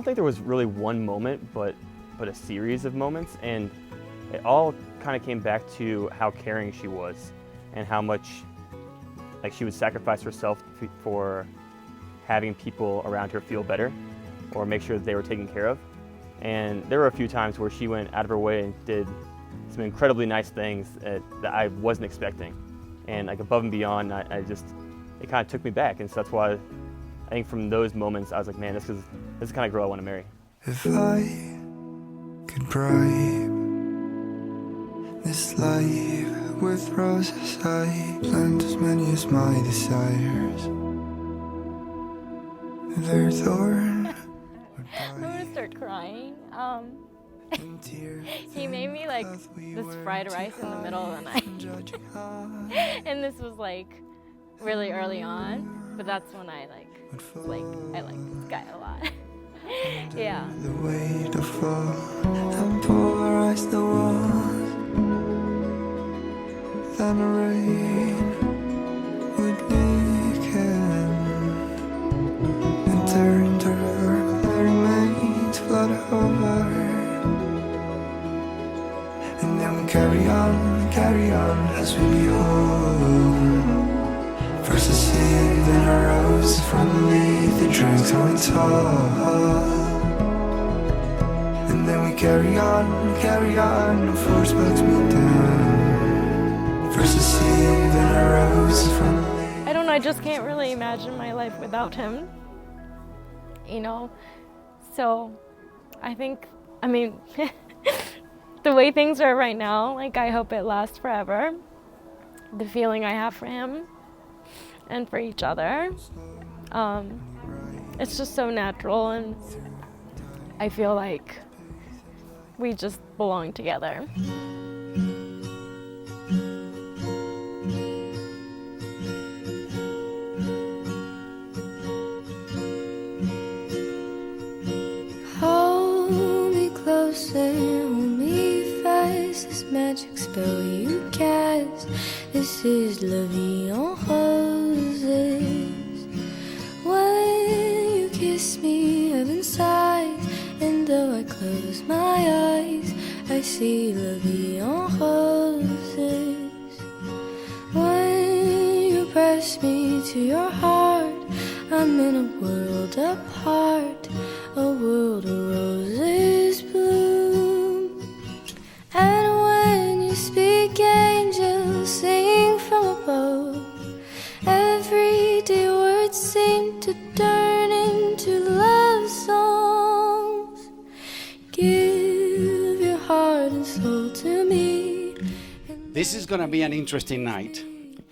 think there was really one moment, but a series of moments, and it all kind of came back to how caring she was and how much like she would sacrifice herself for having people around her feel better or make sure that they were taken care of. And there were a few times where she went out of her way and did some incredibly nice things that I wasn't expecting. And like above and beyond, it kind of took me back. And so that's why I think from those moments, I was like, man, this is the kind of girl I want to marry. If I could bribe this life with roses, I plant as many as my desires. Their thorn would I'm gonna start crying. He made me like this fried rice in the middle of the night. And this was like really early on, but that's when I I like this guy a lot. Yeah. The way to fall and polarize the walls. Then the rain would make it and turn to river that remains flood over. And then we carry on as we go. First a seed, then a rose from beneath the drinks going tall. And then we carry on, the force bugs me down. First a seed, then a rose from I don't know, I just can't really imagine my life without him. You know? So I think, the way things are right now, like I hope it lasts forever. The feeling I have for him and for each other. It's just so natural, and I feel like we just belong together. Hold me closer, hold me fast. This magic spell you cast. This is La Vie en Roses. When you kiss me, heaven sighs, and though I close my eyes, I see La Vie en Roses. When you press me to your heart, I'm in a world apart, a world of roses bloom. And when you speak, angels sing from above. Everyday words seem to turn into love songs. Give your heart and soul to me. This is going to be an interesting night.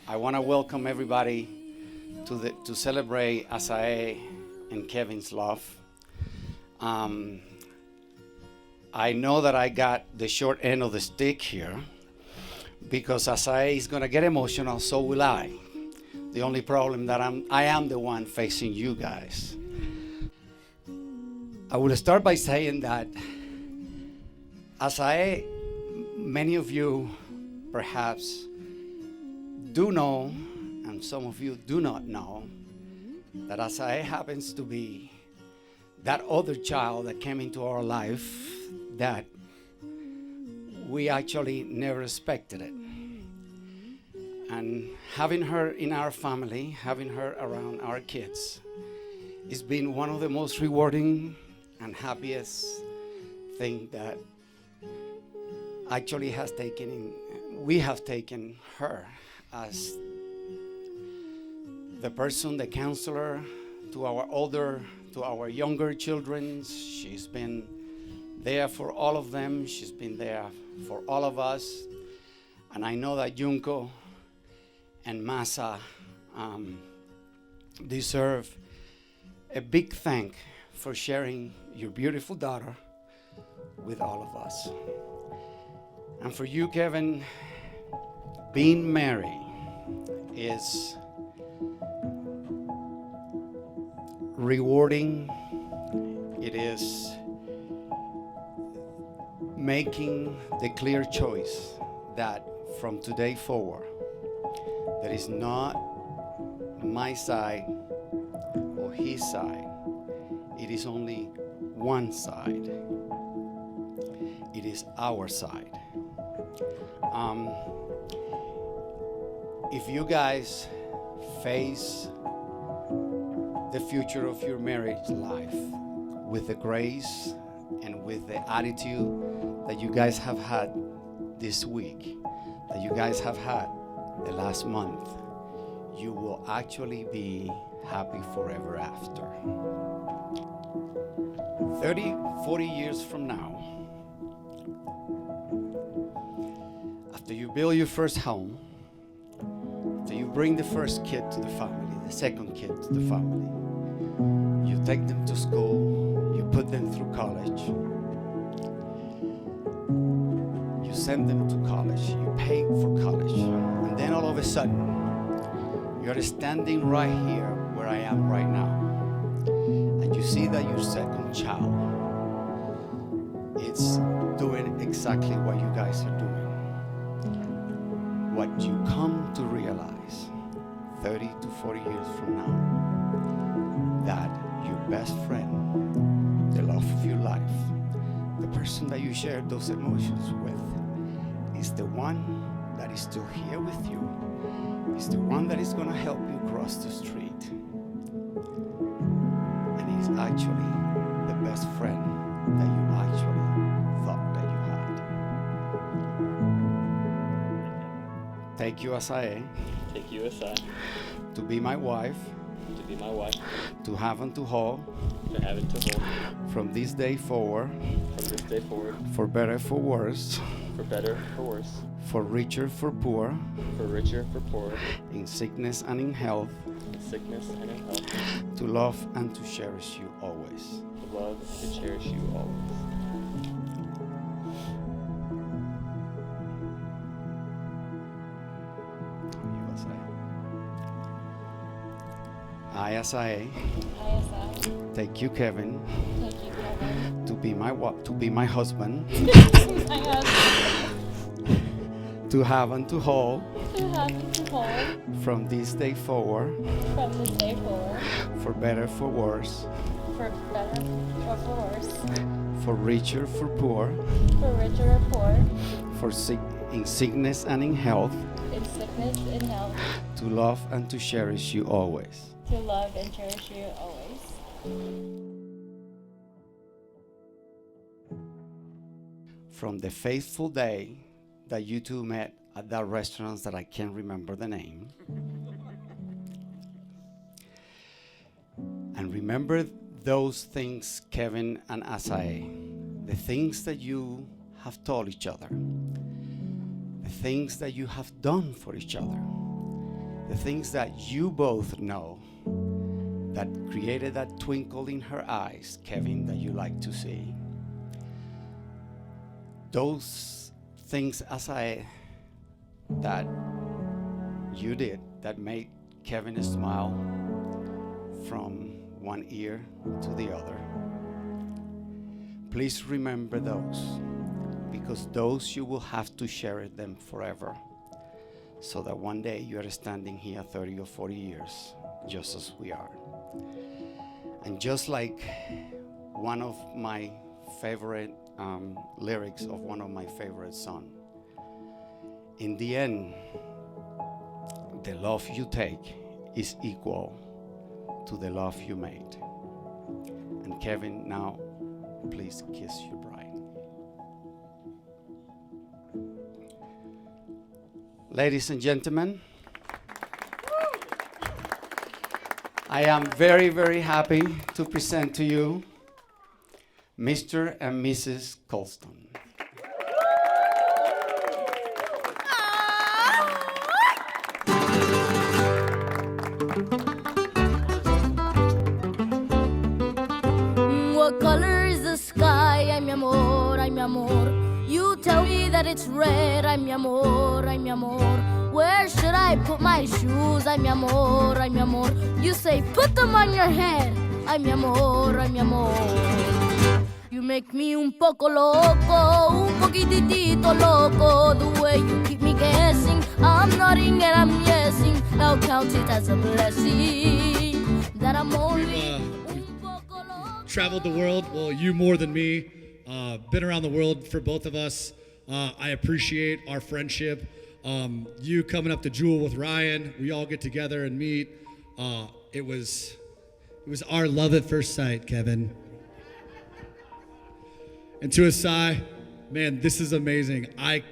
I want to welcome everybody to celebrate Asae and Kevin's love. I know that I got the short end of the stick here because Asae is going to get emotional, so will I. The only problem that I am the one facing you guys. I will start by saying that Asae, many of you perhaps do know, and some of you do not know, that Asae happens to be that other child that came into our life that we actually never expected it. And having her in our family, having her around our kids, it's been one of the most rewarding and happiest thing that actually we have taken her as the person, the counselor to our younger children. She's been there for all of them. She's been there for all of us. And I know that Junko and Masa deserve a big thank for sharing your beautiful daughter with all of us. And for you, Kevin, being married is rewarding. It is making the clear choice that from today forward, there is not my side or his side. It is only one side. It is our side. If you guys face the future of your marriage life with the grace and with the attitude that you guys have had this week, that you guys have had the last month, you will actually be happy forever after. 30, 40 years from now, after you build your first home, after you bring the first kid to the family, the second kid to the family, you take them to school, you put them through college, you send them to college, you pay for college, and then all of a sudden, you're standing right here where I am right now, and you see that your second child is doing exactly what you guys are doing. What you come to realize 30 to 40 years from now, that your best friend, the love of your life, the person that you share those emotions with, is the one that is still here with you, is the one that is going to help you cross the street, and is actually the best friend that you actually thought that you had. Take you, Asae, Take you, Asae, to be my wife, to be my wife, to have and to hold, to have and to hold, from this day forward, from this day forward, for better, for worse, for better, for worse, for richer, for poor, for richer, for poorer, in sickness and in health, in sickness and in health, to love and to cherish you always. to love and to cherish you always. You, Asae. I, Asae, Hi, Asae. take you, Kevin, Thank you, Kevin. to be my husband, My husband. to have and to hold, To have and to hold from this day forward, from this day forward, for better, for worse, for better or for worse, for richer, for poor, for richer or poor, for in sickness and in health, in sickness, in health, to love and to cherish you always. to love and cherish you always. From the faithful day that you two met at that restaurant that I can't remember the name, and remember those things, Kevin and Asae, the things that you have told each other, the things that you have done for each other, the things that you both know that created that twinkle in her eyes, Kevin, that you like to see. Those things, Asae, that you did that made Kevin smile from one ear to the other. Please remember those, because those you will have to share them forever, so that one day you are standing here 30 or 40 years, just as we are. And just like one of my favorite lyrics of one of my favorite songs, in the end, the love you take is equal to the love you made. And Kevin, now please kiss your bride. Ladies and gentlemen, I am very, very happy to present to you Mr. and Mrs. Colston. What color is the sky? Ay, mi amor, ay, mi amor. You tell me that it's red. Ay, mi amor, ay, mi amor. Where should I put my shoes? Ay, mi amor, ay, mi amor. You say put them on your head. Ay, mi amor, ay, mi amor. You make me un poco loco, un poquitito loco. The way you keep me guessing, I'm nodding and I'm yesing. I'll count it as a blessing that I'm only un poco loco. traveled the world. Well, you more than me. Been around the world for both of us. I appreciate our friendship. You coming up to Jewel with Ryan. We all get together and meet. It was our love at first sight, Kevin. And to Asae, man, this is amazing. I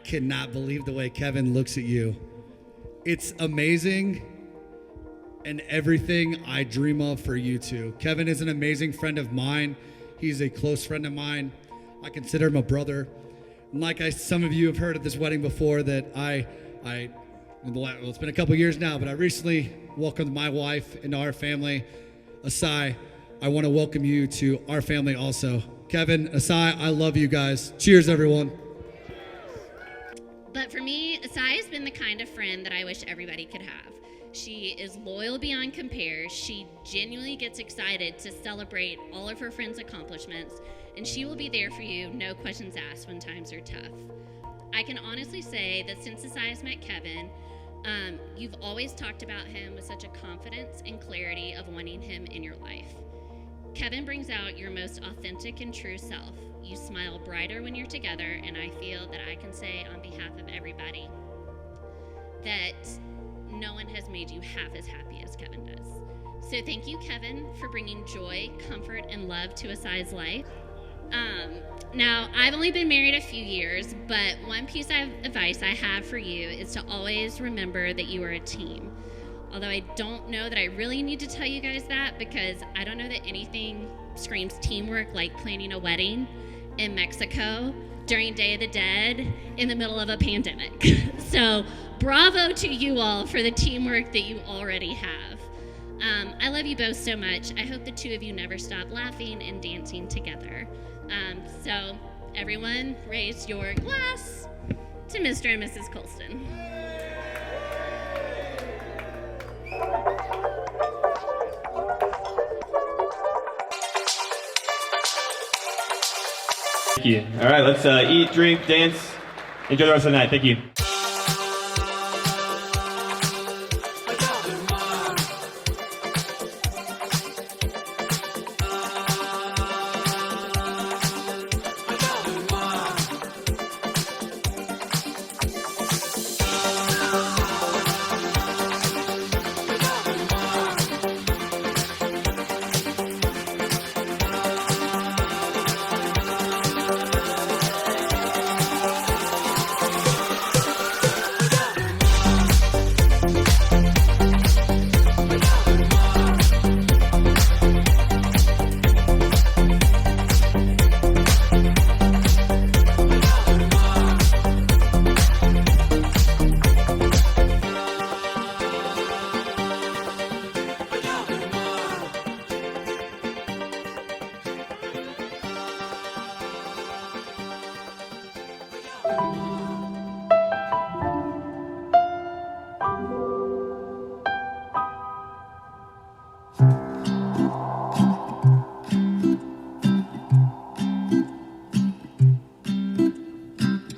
cannot believe the way Kevin looks at you. It's amazing and everything I dream of for you two. Kevin is an amazing friend of mine. He's a close friend of mine. I consider him a brother. And like some of you have heard at this wedding before, that it's been a couple years now, but I recently welcomed my wife into our family. Asae, I want to welcome you to our family also. Kevin, Asae, I love you guys. Cheers, everyone. But for me, Asae has been the kind of friend that I wish everybody could have. She is loyal beyond compare. She genuinely gets excited to celebrate all of her friends' accomplishments, and she will be there for you, no questions asked, when times are tough. I can honestly say that since Asae has met Kevin, you've always talked about him with such a confidence and clarity of wanting him in your life. Kevin brings out your most authentic and true self. You smile brighter when you're together, and I feel that I can say on behalf of everybody that no one has made you half as happy as Kevin does. So thank you, Kevin, for bringing joy, comfort, and love to Asae's life. Now, I've only been married a few years, but one piece of advice I have for you is to always remember that you are a team. Although I don't know that I really need to tell you guys that, because I don't know that anything screams teamwork like planning a wedding in Mexico during Day of the Dead in the middle of a pandemic. So bravo to you all for the teamwork that you already have. I love you both so much. I hope the two of you never stop laughing and dancing together. So everyone raise your glass to Mr. and Mrs. Colston. Thank you. All right, let's eat, drink, dance, enjoy the rest of the night. Thank you.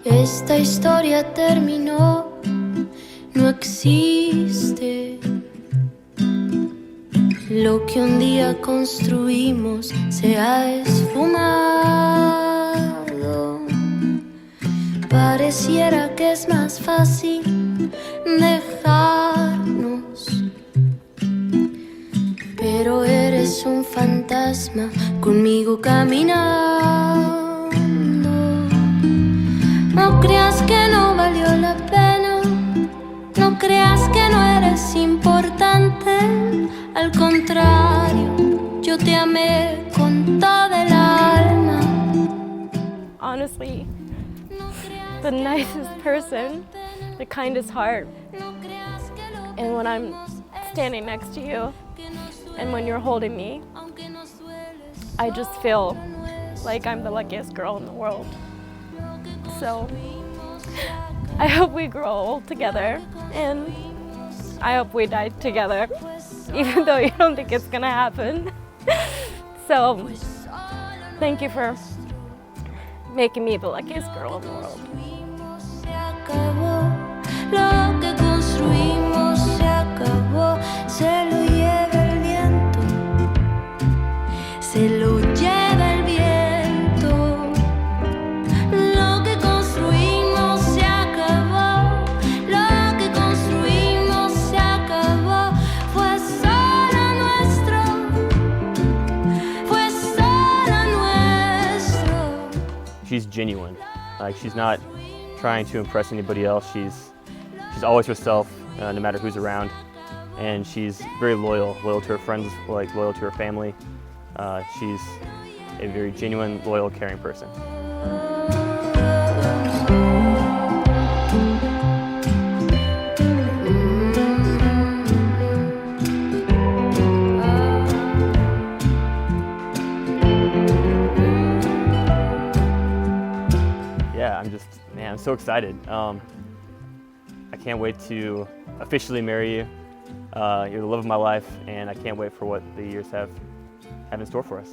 Esta historia terminó, no existe. Lo que un día construimos se ha esfumado. Pareciera que es más fácil dejarnos, pero eres un fantasma conmigo caminando. No creas que no valió la pena, no creas que no eres importante. Al contrario, yo te amé con toda el alma. Honestly, the nicest person, the kindest heart. And when I'm standing next to you and when you're holding me, I just feel like I'm the luckiest girl in the world. So I hope we grow old together, and I hope we die together, even though you don't think it's gonna happen. So thank you for making me the luckiest girl in the world. Lo que construimos se acabó, se lo lleva el viento, se Like, she's not trying to impress anybody else. She's always herself, no matter who's around. And she's very loyal to her friends, like loyal to her family. She's a very genuine, loyal, caring person. Yeah, I'm so excited. I can't wait to officially marry you. You're the love of my life, and I can't wait for what the years have in store for us.